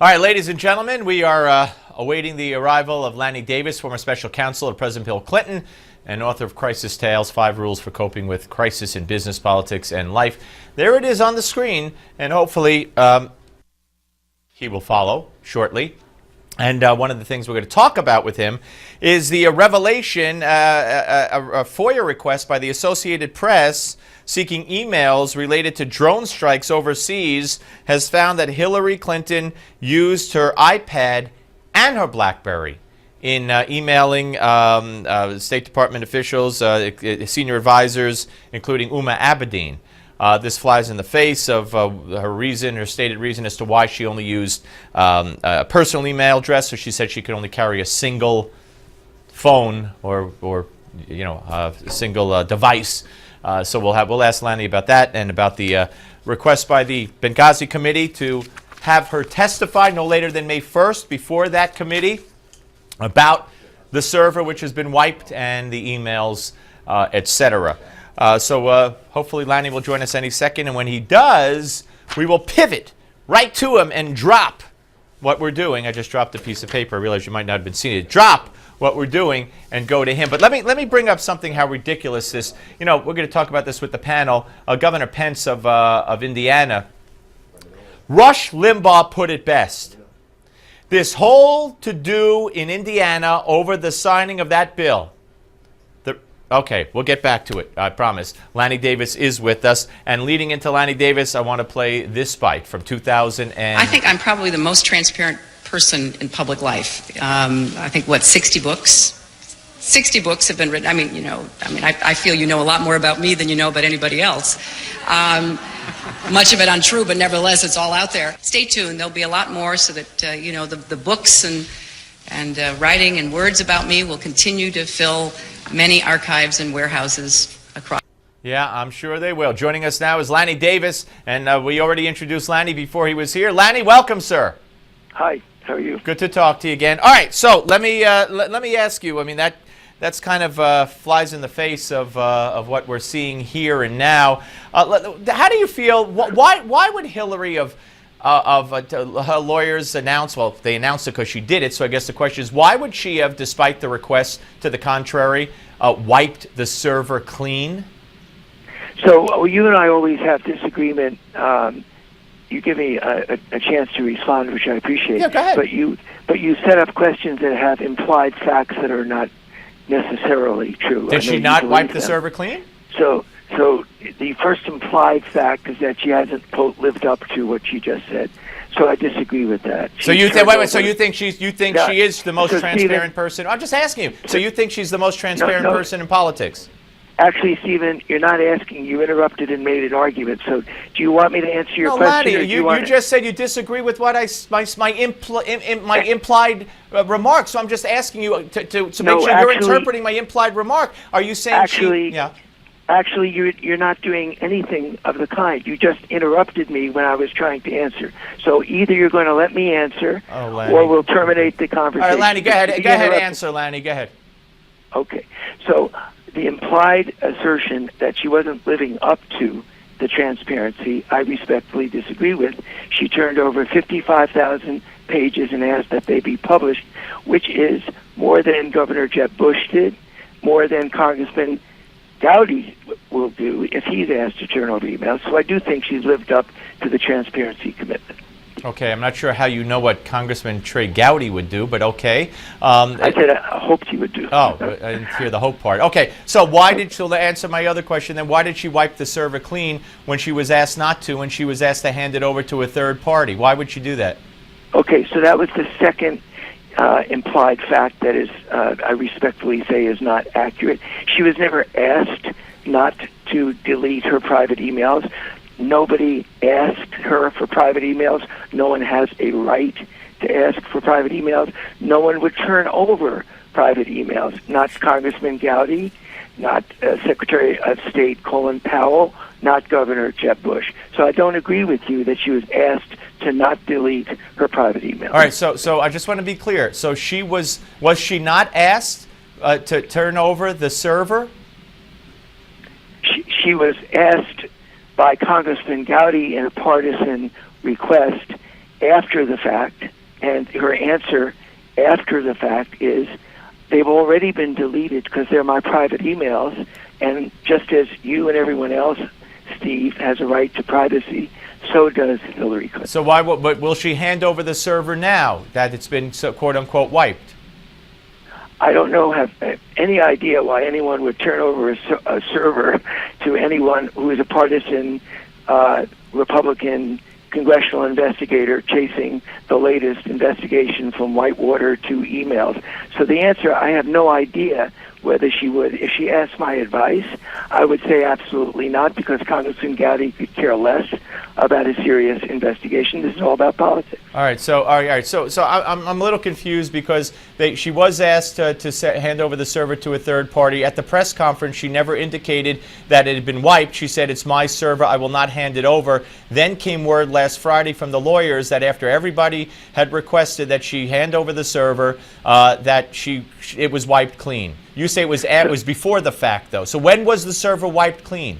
All right, ladies and gentlemen, we are awaiting the arrival of Lanny Davis, former special counsel of President Bill Clinton and author of Crisis Tales, 5 Rules for Coping with Crisis in Business, Politics, and Life. There it is on the screen, and hopefully he will follow shortly. And one of the things we're going to talk about with him is the revelation, a FOIA request by the Associated Press seeking emails related to drone strikes overseas has found that Hillary Clinton used her iPad and her BlackBerry in emailing State Department officials, senior advisors, including Uma Abedin. This flies in the face of her stated reason as to why she only used a personal email address. So she said she could only carry a single phone or a single device. So we'll ask Lanny about that and about the request by the Benghazi committee to have her testify no later than May 1st before that committee about the server which has been wiped and the emails, etc. So hopefully Lanny will join us any second, and when he does, we will pivot right to him and drop what we're doing. I just dropped a piece of paper. I realize you might not have been seeing it. Drop what we're doing and go to him. But let me bring up something, how ridiculous this. You know, we're going to talk about this with the panel. Governor Pence of Indiana. Rush Limbaugh put it best. This whole to-do in Indiana over the signing of that bill. Okay, we'll get back to it, I promise. Lanny Davis is with us. And leading into Lanny Davis, I want to play this bite from 2000 and... I think I'm probably the most transparent person in public life. I think, 60 books? 60 books have been written. I feel you know a lot more about me than you know about anybody else. Much of it untrue, but nevertheless, it's all out there. Stay tuned. There'll be a lot more so that, the books and writing and words about me will continue to fill many archives and warehouses across. Yeah, I'm sure they will. Joining us now is Lanny Davis, and we already introduced Lanny before he was here. Lanny, welcome, sir. Hi, how are you? Good to talk to you again. All right, so let me ask you. I mean, that's kind of flies in the face of what we're seeing here and now. How do you feel? Why would Hillary her lawyers announce? Well, they announced it because she did it. So I guess the question is, why would she have, despite the request to the contrary, wiped the server clean? So you and I always have disagreement. You give me a chance to respond, which I appreciate. Yeah, go ahead. But you set up questions that have implied facts that are not necessarily true. Did she not wipe the server clean? So the first implied fact is that she hasn't lived up to what she just said. So I disagree with that. So you think? So you think she is the most transparent person? I'm just asking you. So you think she's the most transparent person in politics? Actually, Stephen, you're not asking. You interrupted and made an argument. So do you want me to answer your question? Lanny, you just said you disagree with what my implied remark. So I'm just asking you to make sure you're interpreting my implied remark. Are you saying Actually, you're not doing anything of the kind. You just interrupted me when I was trying to answer. So either you're going to let me answer, or we'll terminate the conversation. All right, Lanny, go ahead. Answer, Lanny. Go ahead. Okay. So the implied assertion that she wasn't living up to the transparency, I respectfully disagree with. She turned over 55,000 pages and asked that they be published, which is more than Governor Jeb Bush did, more than Congressman Gowdy will do if he's asked to turn over emails. So I do think she's lived up to the transparency commitment. Okay, I'm not sure how you know what Congressman Trey Gowdy would do, but okay. I said I hoped he would do. Oh, I didn't hear the hope part. Okay, so to answer my other question, then why did she wipe the server clean when she was asked not to, when she was asked to hand it over to a third party? Why would she do that? Okay, so that was the second implied fact that is, I respectfully say, is not accurate. She was never asked not to delete her private emails. Nobody asked her for private emails. No one has a right to ask for private emails. No one would turn over private emails. Not Congressman Gowdy, not Secretary of State Colin Powell, not Governor Jeb Bush. So I don't agree with you that she was asked to not delete her private emails. All right, so I just want to be clear. So was she not asked to turn over the server? She was asked by Congressman Gowdy in a partisan request, after the fact, and her answer after the fact is, they've already been deleted because they're my private emails, and just as you and everyone else, Steve, has a right to privacy, so does Hillary Clinton. So but will she hand over the server now that it's been quote-unquote wiped? I don't have any idea why anyone would turn over a server to anyone who is a partisan Republican congressional investigator chasing the latest investigation from Whitewater to emails. So the answer, I have no idea whether she would. If she asked my advice, I would say absolutely not, because Congressman Gowdy could care less about a serious investigation. This is all about politics. All right. So I'm a little confused because she was asked to hand over the server to a third party. At the press conference, she never indicated that it had been wiped. She said, "It's my server. I will not hand it over." Then came word last Friday from the lawyers that after everybody had requested that she hand over the server, that it was wiped clean. You say it was before the fact, though. So when was the server wiped clean?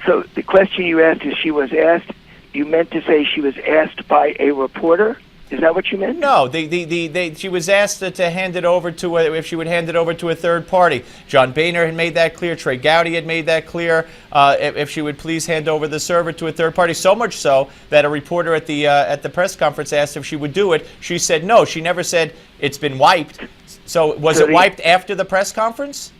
So the question you asked is, she was asked. You meant to say she was asked by a reporter? Is that what you meant? No, she was asked to hand it over to if she would hand it over to a third party. John Boehner had made that clear. Trey Gowdy had made that clear. If she would please hand over the server to a third party, so much so that a reporter at the press conference asked if she would do it. She said no. She never said it's been wiped. So was it wiped after the press conference?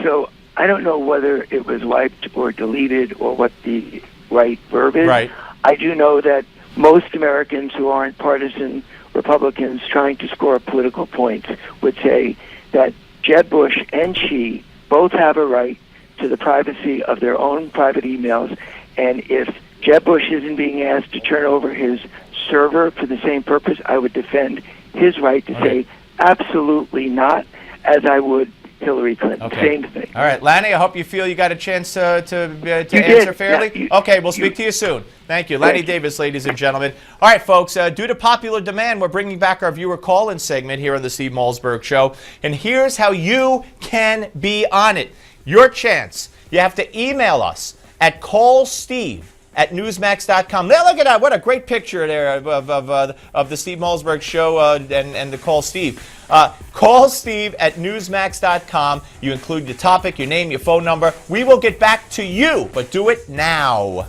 So I don't know whether it was wiped or deleted or what the right verb is. Right. I do know that most Americans who aren't partisan Republicans trying to score political points would say that Jeb Bush and she both have a right to the privacy of their own private emails, and if Jeb Bush isn't being asked to turn over his server for the same purpose, I would defend his right to say absolutely not, as I would Hillary Clinton. Okay. Same thing. All right, Lanny, I hope you feel you got a chance to answer fairly. Yeah, Okay, we'll speak to you soon. Thank you. Lanny Davis, ladies and gentlemen. All right, folks, due to popular demand, we're bringing back our viewer call-in segment here on the Steve Malzberg Show. And here's how you can be on it. Your chance. You have to email us at callsteve@newsmax.com. Now, look at that. What a great picture there of the Steve Malzberg Show and the Call Steve. Call Steve at newsmax.com. You include your topic, your name, your phone number. We will get back to you, but do it now.